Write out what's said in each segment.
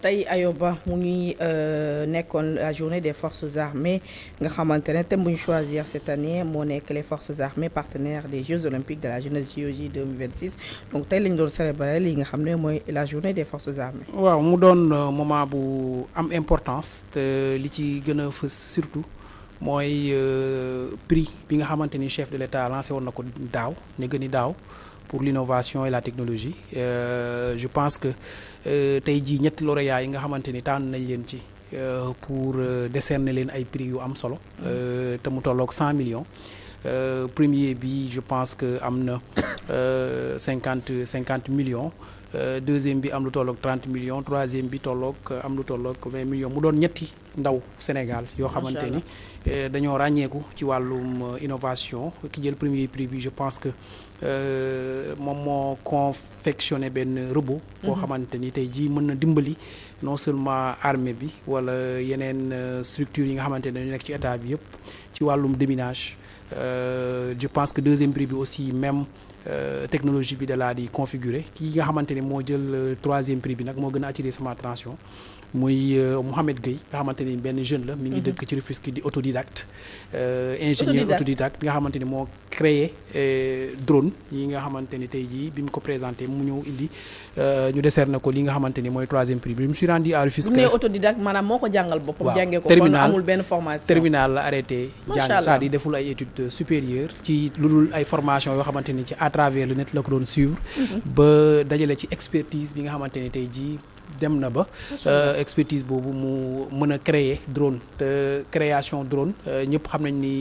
tey Ayoba mu ngi nekkoon la journée des forces armées nga xamante ne thème bu ñu choisir cette année moo nekk les forces armées partenaires des Jeux olympiques de la jeunesse JOJ 2026 donc tey lañu doon célébrer li nga xam ne mooy la journée des forces armées. waaw mu doon moment bu am importance te li ci gën a fës surtout mooy prix bi nga xamante ni chef de l'État lancé woon na ko daaw ne gën ni daaw pour l'innovation et la technologie je pense que tey jii ñetti lauréats yi nga xamante ni tànn nañ leen ci pour décerner leen ay prix yu am solo te mu tolloog 100 millions premier bi je pense que am na 50 millions deuxième bi am lu tolloog 30 millions troisième bi tolloog am lu tolloog 20 millions mu doon ñetti ndaw Sénégal yoo xamante ni dañoo ràññeeku ci wàllum innovation ki jël premier prix bi je pense que moom moo confectionné benn robot boo xamante ni tey jii mën na dimbali non seulement armée bi wala yeneen structures yi nga xamante ne dañu nekk ci état bi yëpp ci wàllum déminage je pense que deuxième prix bi aussi même technologie bi da laa di configurer kii nga xamante ni moo jël troisième prix bi nag moo gën a attirer sama attention muy Mouhamed Gueye nga xamante ni benn jeune la mi ngi dëkk ci Rufisque di autodidacte ingénieur autodidacte nga xamante ni moo créé drone yi nga xamante ni tey jii bi mu ko présenté mu ñëw indi ñu décerné ko li nga xamante ni mooy troisième prix bi je me suis rendu à Rufisque. bu ñu nee autodidacte maanaam moo ko jàngal boppam. jàngee ko kon amul benn formation. terminal la arrêté. jàng c'est-à-dire deful ay études supérieures ci lu dul ay formation yoo xamante ni ci à travers le net la ko doon suivre. ba dajale ci expertise bi nga xamante ni tey jii. dem na ba expertise boobu mu mën a créer drone te création drone ñëpp xam nañ ni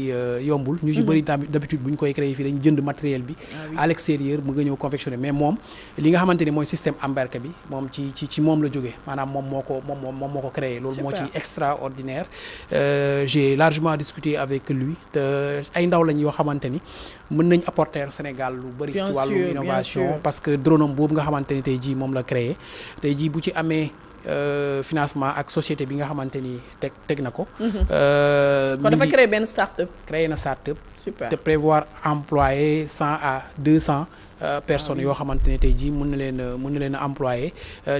yombul ñu ci bëri d'habitude bu ñu koy créer fii dañu jënd matériel bi à l'extérieur mu nga ñëw confectionner mais moom li nga xamante ni mooy système embarqué bi moom ci moom la jógee maanaam moom moo ko créer loolu moo ci extraordinaire j'ai largement discuté avec lui te ay ndaw lañ yoo xamante ni mën nañ apporter Sénégal lu bëri ci wàllu innovation parce que drone am boobu nga xamante ni tey jii moom la créer tey jii bu ci amee financement ak société bi nga xamante ni teg na ko. kon dafa créer benn start-up. créer na start-up. super te prévoir employer 100 à 200 personnes yoo xamante ne tey jii mën na leen a employer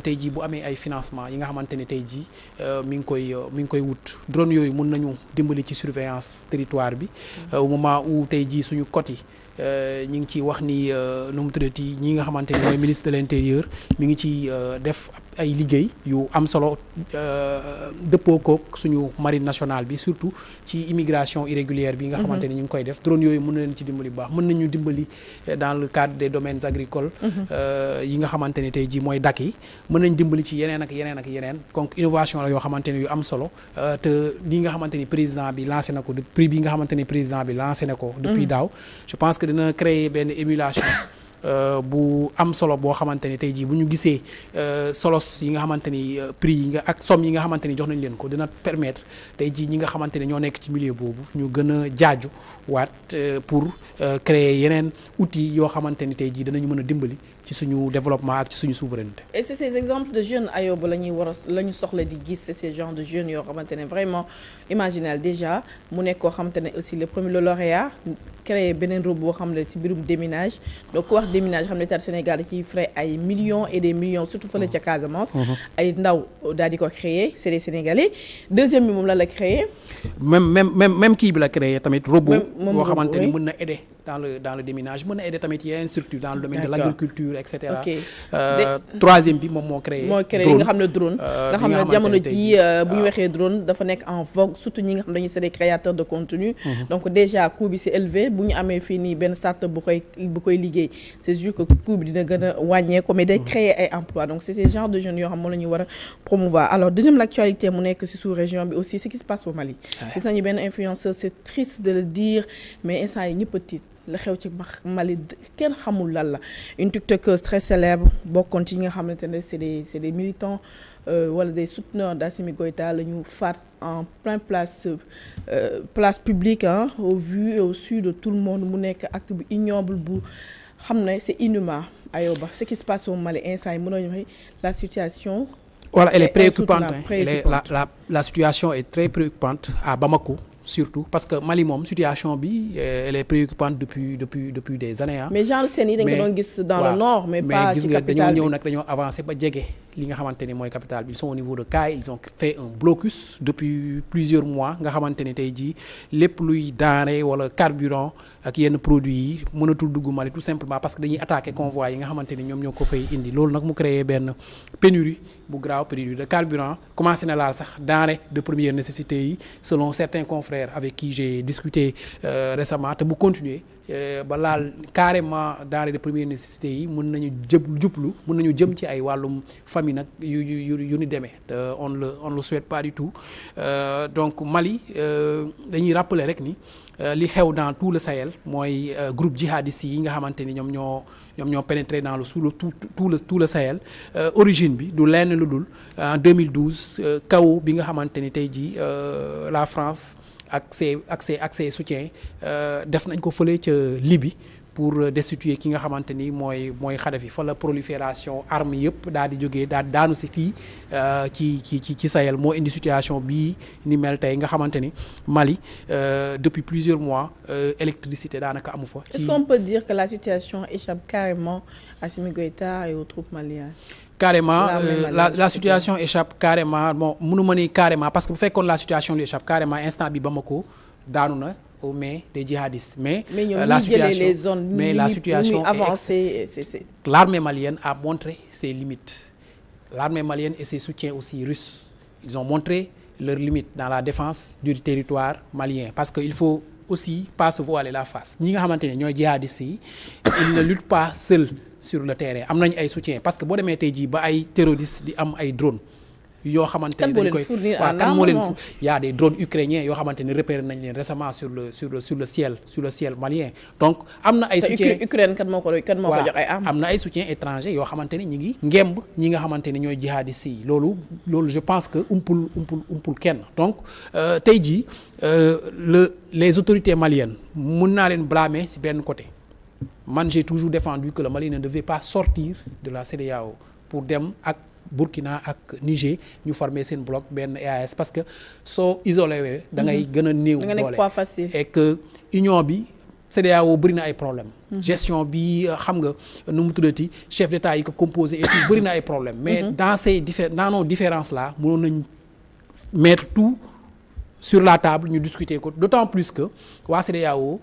tey jii bu amee ay financement yi nga xamante ne tey jii mi ngi koy wut drone yooyu mën nañu dimbali ci surveillance territoire bi au moment où tey jii suñu côté yi ñi ngi ci wax ni nu mu tuddati ñi nga xamante ni mooy ministre de l'intérieur mi ngi ci def ay liggéey yu am solo dëppoo kook suñu marine nationale bi surtout ci immigration irrégulière bi nga xamante ni ñu ngi koy def drone yooyu mën na leen ci dimbali bu baax mën nañu dimbali dans le cadre des domaines agricoles yi nga xamante ni tey jii mooy dakk yi mën nañ dimbali ci yeneen ak yeneen donc innovation la yoo xamante ni yu am solo te li nga xamante ni président bi lancé na ko prix bi nga xamante ni président bi lancé na ko depuis daaw je pense que dina créer benn émulation bu am solo boo xamante ni tey jii bu ñu gisee solos yi nga xamante ni prix yi nga ak somme yi nga xamante ni jox nañ leen ko dina permettre tey jii ñi nga xamante ni ñoo nekk ci milieu boobu ñu gën a jaaju waat pour créer yeneen outils yoo xamante ni tey jii danañu mën a dimbali ci suñu développement ak ci suñu souveraineté. et c'est ces exemples de jeunes Ayoba la ñu soxla di gis c'est ces genres de jeunes yoo xamante ne vraiment imaginal déjà mu nekk koo xamante ne aussi le premier lauréat créé beneen robot boo xam ne ci mbirum déminage donc ku wax déminage xam ne état Sénégal da ciy frais ay millions et des millions surtout fële ca Casamance. ay ndaw daal di ko créé c'est des Sénégalais deuxième bi moom la créé. même kii bi la créé tamit robot. boo xamante ni mën na aider dans le déminage mën na aider tamit yeneen structures dans le domaine de l'agriculture et cetera. troisième bi moom moo créé nga xam ne drone nga xam ne jamono ji bu ñu waxee drone dafa nekk en vogue surtout ñi nga xam dañuy c'est des créateurs de contenu donc déjà coût bi c'est élevé bu ñu amee fii nii benn start-up bu koy liggéey c'est sûr que coût bi dina gën a wàññeeku mais day créer ay emplois donc c'est ces genres de jeunes yoo xam moom la ñu war a promouvoir alors deuxième l'actualité mu nekk ci sous-région bi aussi ce qui se passe au Mali gis nañu benn influenceur c'est triste de le dire mais instant yi ñëpp a tiit la xew ci Mali kenn xamul lan la une tiktokeuse très célèbre bokkoon ci ñi nga xamante ne c'est des militants wala des souteneurs d'Assimi Goïta la ñu faat en plein place publique au vu et au su de tout le monde mu nekk acte bu ignoble bu xam ne c'est inhumain Ayoba ce qui se passe au Mali instant yi mënoo ñu la situation. Voilà, elle est préoccupante. La situation est très préoccupante à Bamako. Surtout parce que Mali moom situation bi elle est préoccupante depuis des années mais genre scène yi dañ ko doon gis dans le nord mais pas ci capitale dañoo ñëw nag dañoo avancé ba jege li nga xamante ni mooy capitale bi ils sont au niveau de Kaay ils ont fait un blocus depuis plusieurs mois nga xamante ni tey jii lépp luy denrée wala carburant ak yenn produits yi mënatul dugg Mali tout simplement parce que dañuy attaquer convois yi nga xamante ni ñoom ñoo ko fay indi loolu nag mu créé benn pénurie bu grave, pénurie de carburant commencé na laal sax denrée de première nécessité yi selon certains confrères avec qui j'ai discuté récemment te bu continuer ba laal carrément denrée de première nécessité yi mën nañu mën nañu jëm ci ay wàllum famille nag yu ni demee te on le souhaite pas du tout donc Mali dañuy rappeler rek ni li xew dans tout le Sahel mooy groupe djihadiste yi nga xamante ni ñoom ñoo pénétré dans tout le Sahel origine bi du lenn lu dul en 2012 kaw bi nga xamante ni tey jii la France ak ses soutiens def nañ ko fële ca Libye pour destituer ki nga xamante ni mooy Kadhafi fa la prolifération armes yëpp daal di jógee daal daanu si fii ci Sahel moo indi situation bii ni mel tey nga xamante ni Mali depuis plusieurs mois électricité daanaka amu fa. Est-ce qu'on peut dire que la situation échappe carrément à Assimi Goïta et aux troupes maliennes? Carrément la situation échappe carrément bon mënu ma ni carrément parce que bu fekkoon la situation lui échappe carrément instant bi Bamako daanu na aux mains des djihadistes mais la situation avancée, l'armée malienne a montré ses limites. L'armée malienne et ses soutiens aussi russes ils ont montré leurs limites dans la défense du territoire malien parce que il faut aussi pas se voiler la face ñi nga xamante ne ñooy djihadistes yi ils ne luttent pas seuls sur le terrain am nañu ay soutien parce que boo demee tey jii ba ay terroristes di am ay drones yoo xamante ni dañ koy waaw kan moo leen y a des drones ukrainiens yoo xamante ni repéré nañ leen récemment sur le ciel malien donc am na ay soutien Ukraine kan moo ko jox ay armes am na ay soutien étranger yoo xamante ni ñi ngi ngemb ñi nga xamante ni ñooy jihadistes yi loolu je pense que umpul kenn donc tey jii les autorités maliennes mun naa leen blâmer ci benn côté man j'ai toujours défendu que le Mali ne devait pas sortir de la CEDEAO pour dem ak Burkina ak Niger ñu former seen bloc benn EAS parce que soo isolé wee da ngay gën a néew doole et que union bi CEDEAO bëri na ay problème gestion bi xam nga nu mu tuddati chef d'état yi ko composé et tout bëri na ay problème mais dans nos différences là mënoon nañ mettre tout sur la table ñu discuter ko d'autant plus que waa CEDEAO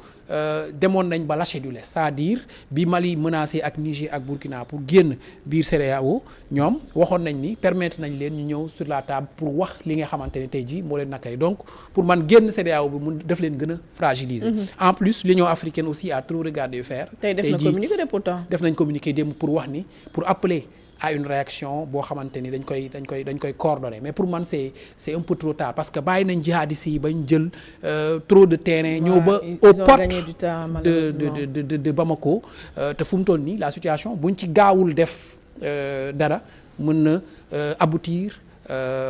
demoon nañ ba lâcher du lest c'est-à-dire bi Mali menacé ak Niger ak Burkina pour génn biir CEDEAO ñoom waxoon nañ ni permettre nañ leen ñu ñëw sur la table pour wax li nga xamante ne tey jii moo leen nakari donc pour man génn CEDEAO bi mun def leen gën a fragiliser. En plus l'Union africaine aussi a trop regardé faire. tey def na communiqué de pourtant. def nañ communiqué démb pour wax ni pour appeler à une réaction boo xamante ni dañ koy coordonner mais pour man c'est un peu trop tard parce que bàyyi nañ jihadistes yi bañ jël trop de terrain ñëw ba aux portes de Bamako te fu mu toll nii la situation buñ ci gaawul def dara mën na aboutir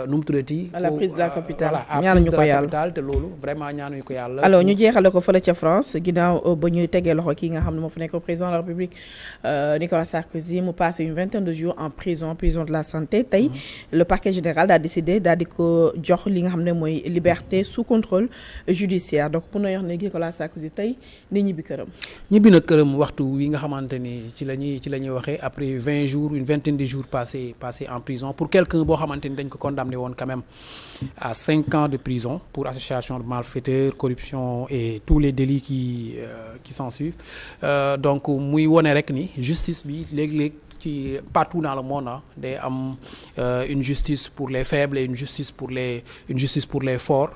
nu mu tuddati à la prise de la capitale ñaanuñu ko yàlla te loolu vraiment ñaanuñu ko yàlla. alors ñu jeexale ko fële ca France ginnaaw ba ñuy tegee loxo kii nga xam ne moo fa nekk président de la République Nicolas Sarkozy mu passé une vingtaine de jours en prison de la santé tey le parquet général daa décidé daal di ko jox li nga xam ne mooy liberté sous contrôle judiciaire donc pour na wax ne Nicolas Sarkozy tey ni ñibbi këram. ñibbi na këram waxtu wi nga xamante ni ci la ñuy waxee après 20 jours une vingtaine de jours passés en prison pour quelqu'un boo xamante ni dañ ko condamné woon quand même à 5 ans de prison pour association de malfaiteurs, corruption et tous les délits qui s'ensuivent donc muy wone rek ni justice bi léeg-léeg ci partout dans le monde day am une justice pour les faibles et une justice pour les forts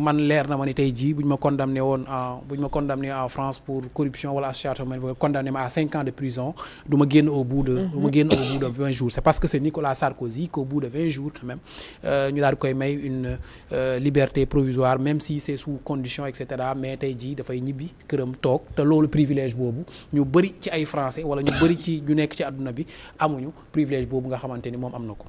man leer na ma ni tey jii bu ñu ma condamné en France pour corruption wala association man condamné ma à 5 ans de prison du ma génn au bout de 20 jours c'est parce que c'est Nicolas Sarkozy qu'au bout de 20 jours quand même ñu daal di koy may une liberté provisoire même si c'est sous condition et cetera mais tey jii dafay ñibbi këram toog te loolu privilège boobu ñu bëri ci ay français wala ñu bëri ci ñu nekk ci àdduna bi amuñu privilège boobu nga xamante ni moom am na ko.